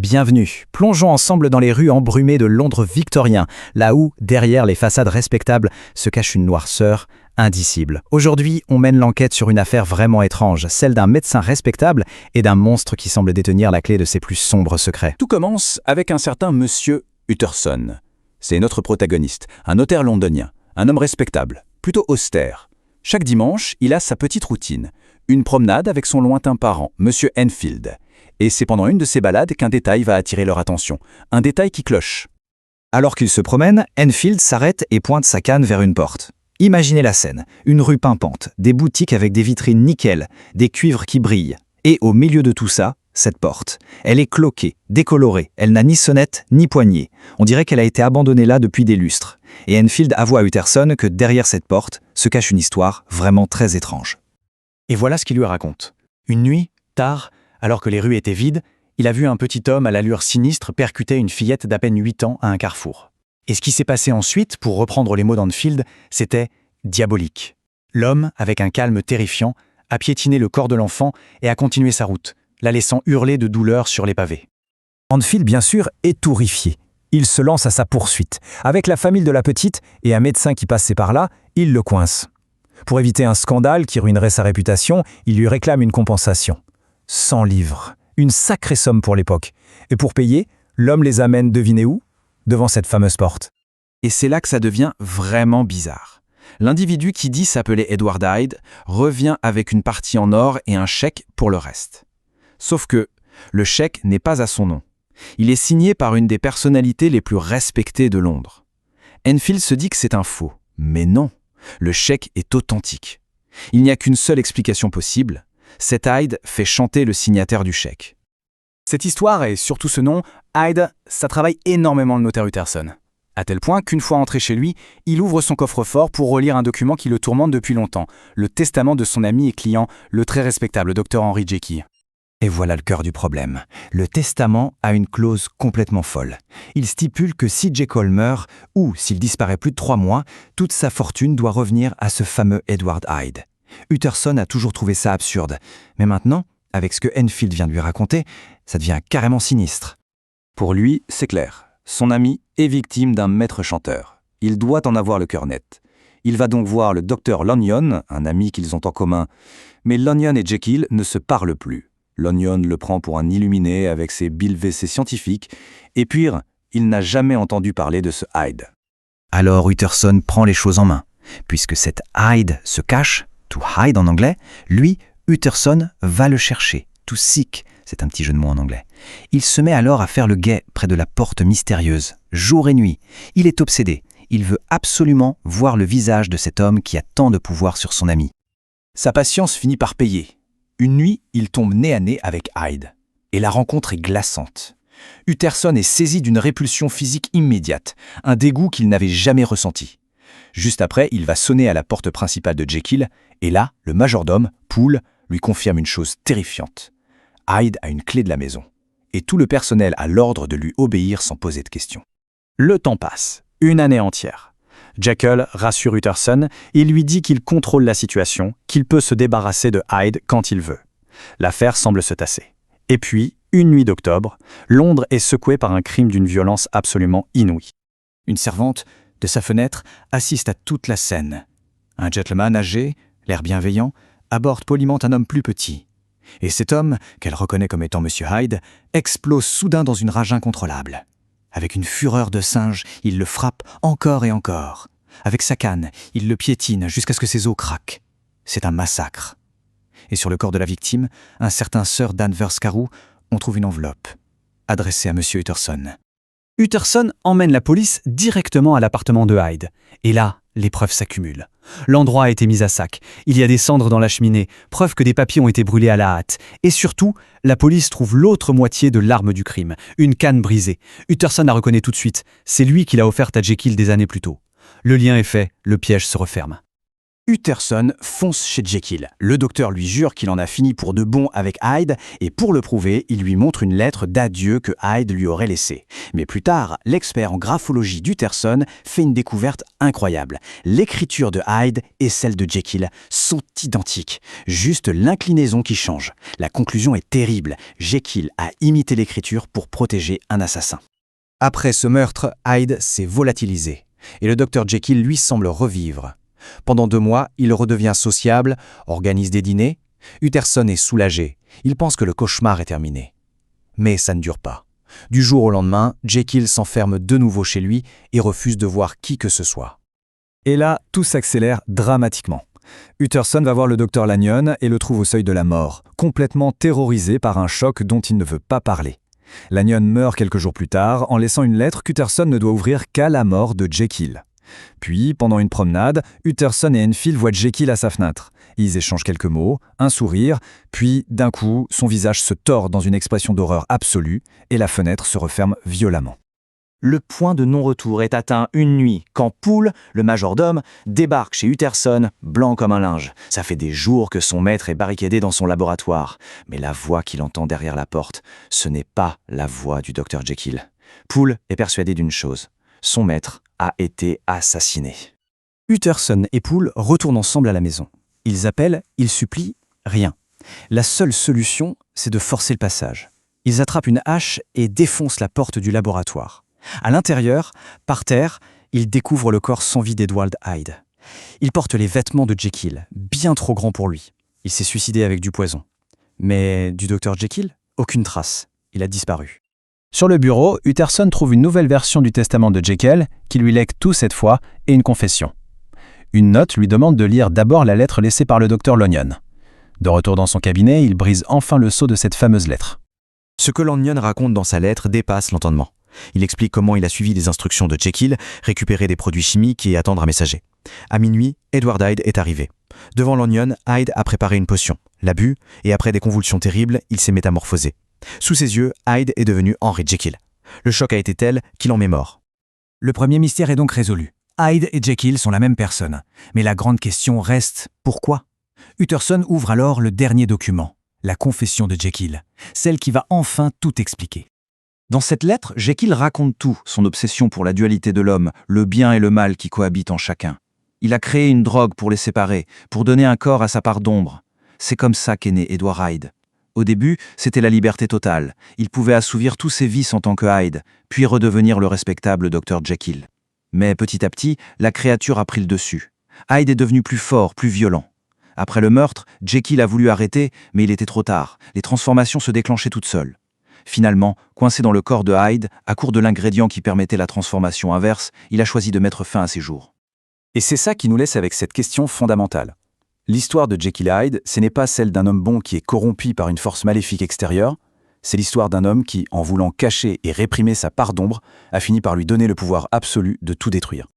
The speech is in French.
Bienvenue. Plongeons ensemble dans les rues embrumées de Londres victorien, là où, derrière les façades respectables, se cache une noirceur indicible. Aujourd'hui, on mène l'enquête sur une affaire vraiment étrange, celle d'un médecin respectable et d'un monstre qui semble détenir la clé de ses plus sombres secrets. Tout commence avec un certain monsieur Utterson. C'est notre protagoniste, un notaire londonien, un homme respectable, plutôt austère. Chaque dimanche, il a sa petite routine, une promenade avec son lointain parent, monsieur Enfield. Et c'est pendant une de ces balades qu'un détail va attirer leur attention, un détail qui cloche. Alors qu'il se promène, Enfield s'arrête et pointe sa canne vers une porte. Imaginez la scène, une rue pimpante, des boutiques avec des vitrines nickel, des cuivres qui brillent. Et au milieu de tout ça, cette porte. Elle est cloquée, décolorée, elle n'a ni sonnette ni poignée. On dirait qu'elle a été abandonnée là depuis des lustres. Et Enfield avoue à Utterson que derrière cette porte se cache une histoire vraiment très étrange. Et voilà ce qu'il lui raconte. Une nuit, tard, alors que les rues étaient vides, il a vu un petit homme à l'allure sinistre percuter une fillette d'à peine 8 ans à un carrefour. Et ce qui s'est passé ensuite, pour reprendre les mots d'Enfield, c'était diabolique. L'homme, avec un calme terrifiant, a piétiné le corps de l'enfant et a continué sa route, la laissant hurler de douleur sur les pavés. Enfield, bien sûr, est horrifié. Il se lance à sa poursuite. Avec la famille de la petite et un médecin qui passait par là, il le coince. Pour éviter un scandale qui ruinerait sa réputation, il lui réclame une compensation. 100 livres, une sacrée somme pour l'époque. Et pour payer, l'homme les amène, devinez où? Devant cette fameuse porte. Et c'est là que ça devient vraiment bizarre. L'individu qui dit s'appeler Edward Hyde revient avec une partie en or et un chèque pour le reste. Sauf que le chèque n'est pas à son nom. Il est signé par une des personnalités les plus respectées de Londres. Enfield se dit que c'est un faux, mais non, le chèque est authentique. Il n'y a qu'une seule explication possible, cet Hyde fait chanter le signataire du chèque. Cette histoire, et surtout ce nom, Hyde, ça travaille énormément le notaire Utterson. À tel point qu'une fois entré chez lui, il ouvre son coffre-fort pour relire un document qui le tourmente depuis longtemps, le testament de son ami et client, le très respectable Dr Henry Jekyll. Et voilà le cœur du problème. Le testament a une clause complètement folle. Il stipule que si Jekyll meurt, ou s'il disparaît plus de 3 mois, toute sa fortune doit revenir à ce fameux Edward Hyde. Utterson a toujours trouvé ça absurde. Mais maintenant, avec ce que Enfield vient de lui raconter, ça devient carrément sinistre. Pour lui, c'est clair. Son ami est victime d'un maître chanteur. Il doit en avoir le cœur net. Il va donc voir le docteur Lanyon, un ami qu'ils ont en commun. Mais Lanyon et Jekyll ne se parlent plus. Lanyon le prend pour un illuminé avec ses bilvesées scientifiques. Et pire, il n'a jamais entendu parler de ce Hyde. Alors Utterson prend les choses en main. Puisque cet Hyde se cache, to hide en anglais, lui, Utterson va le chercher. To seek, c'est un petit jeu de mots en anglais. Il se met alors à faire le guet près de la porte mystérieuse, jour et nuit. Il est obsédé. Il veut absolument voir le visage de cet homme qui a tant de pouvoir sur son ami. Sa patience finit par payer. Une nuit, il tombe nez à nez avec Hyde. Et la rencontre est glaçante. Utterson est saisi d'une répulsion physique immédiate, un dégoût qu'il n'avait jamais ressenti. Juste après, il va sonner à la porte principale de Jekyll, et là, le majordome, Poole, lui confirme une chose terrifiante. Hyde a une clé de la maison, et tout le personnel a l'ordre de lui obéir sans poser de questions. Le temps passe, une année entière. Jekyll rassure Utterson et lui dit qu'il contrôle la situation, qu'il peut se débarrasser de Hyde quand il veut. L'affaire semble se tasser. Et puis, une nuit d'octobre, Londres est secouée par un crime d'une violence absolument inouïe. Une servante, de sa fenêtre, assiste à toute la scène. Un gentleman âgé, l'air bienveillant, aborde poliment un homme plus petit. Et cet homme, qu'elle reconnaît comme étant Monsieur Hyde, explose soudain dans une rage incontrôlable. Avec une fureur de singe, il le frappe encore et encore. Avec sa canne, il le piétine jusqu'à ce que ses os craquent. C'est un massacre. Et sur le corps de la victime, un certain Sir Danvers Carew, on trouve une enveloppe, adressée à Monsieur Utterson. Utterson emmène la police directement à l'appartement de Hyde. Et là, les preuves s'accumulent. L'endroit a été mis à sac. Il y a des cendres dans la cheminée, preuve que des papiers ont été brûlés à la hâte. Et surtout, la police trouve l'autre moitié de l'arme du crime, une canne brisée. Utterson la reconnaît tout de suite. C'est lui qui l'a offerte à Jekyll des années plus tôt. Le lien est fait, le piège se referme. Utterson fonce chez Jekyll. Le docteur lui jure qu'il en a fini pour de bon avec Hyde, et pour le prouver, il lui montre une lettre d'adieu que Hyde lui aurait laissée. Mais plus tard, l'expert en graphologie d'Utterson fait une découverte incroyable. L'écriture de Hyde et celle de Jekyll sont identiques, juste l'inclinaison qui change. La conclusion est terrible. Jekyll a imité l'écriture pour protéger un assassin. Après ce meurtre, Hyde s'est volatilisé, et le docteur Jekyll lui semble revivre. Pendant 2 mois, il redevient sociable, organise des dîners. Utterson est soulagé. Il pense que le cauchemar est terminé. Mais ça ne dure pas. Du jour au lendemain, Jekyll s'enferme de nouveau chez lui et refuse de voir qui que ce soit. Et là, tout s'accélère dramatiquement. Utterson va voir le docteur Lanyon et le trouve au seuil de la mort, complètement terrorisé par un choc dont il ne veut pas parler. Lanyon meurt quelques jours plus tard en laissant une lettre qu'Utterson ne doit ouvrir qu'à la mort de Jekyll. Puis, pendant une promenade, Utterson et Enfield voient Jekyll à sa fenêtre. Ils échangent quelques mots, un sourire, puis, d'un coup, son visage se tord dans une expression d'horreur absolue et la fenêtre se referme violemment. Le point de non-retour est atteint une nuit, quand Poole, le majordome, débarque chez Utterson, blanc comme un linge. Ça fait des jours que son maître est barricadé dans son laboratoire. Mais la voix qu'il entend derrière la porte, ce n'est pas la voix du docteur Jekyll. Poole est persuadé d'une chose. Son maître a été assassiné. Utterson et Poole retournent ensemble à la maison. Ils appellent, ils supplient, rien. La seule solution, c'est de forcer le passage. Ils attrapent une hache et défoncent la porte du laboratoire. À l'intérieur, par terre, ils découvrent le corps sans vie d'Edward Hyde. Il porte les vêtements de Jekyll, bien trop grands pour lui. Il s'est suicidé avec du poison. Mais du docteur Jekyll, aucune trace. Il a disparu. Sur le bureau, Utterson trouve une nouvelle version du testament de Jekyll, qui lui lègue tout cette fois, et une confession. Une note lui demande de lire d'abord la lettre laissée par le docteur Lanyon. De retour dans son cabinet, il brise enfin le sceau de cette fameuse lettre. Ce que Lanyon raconte dans sa lettre dépasse l'entendement. Il explique comment il a suivi les instructions de Jekyll, récupérer des produits chimiques et attendre un messager. À minuit, Edward Hyde est arrivé. Devant Lanyon, Hyde a préparé une potion, l'a bu, et après des convulsions terribles, il s'est métamorphosé. Sous ses yeux, Hyde est devenu Henry Jekyll. Le choc a été tel qu'il en met mort. Le premier mystère est donc résolu. Hyde et Jekyll sont la même personne. Mais la grande question reste « pourquoi ?» Utterson ouvre alors le dernier document, la confession de Jekyll, celle qui va enfin tout expliquer. Dans cette lettre, Jekyll raconte tout, son obsession pour la dualité de l'homme, le bien et le mal qui cohabitent en chacun. Il a créé une drogue pour les séparer, pour donner un corps à sa part d'ombre. C'est comme ça qu'est né Edward Hyde. Au début, c'était la liberté totale. Il pouvait assouvir tous ses vices en tant que Hyde, puis redevenir le respectable Dr Jekyll. Mais petit à petit, la créature a pris le dessus. Hyde est devenu plus fort, plus violent. Après le meurtre, Jekyll a voulu arrêter, mais il était trop tard. Les transformations se déclenchaient toutes seules. Finalement, coincé dans le corps de Hyde, à court de l'ingrédient qui permettait la transformation inverse, il a choisi de mettre fin à ses jours. Et c'est ça qui nous laisse avec cette question fondamentale. L'histoire de Jekyll Hyde, ce n'est pas celle d'un homme bon qui est corrompu par une force maléfique extérieure, c'est l'histoire d'un homme qui, en voulant cacher et réprimer sa part d'ombre, a fini par lui donner le pouvoir absolu de tout détruire.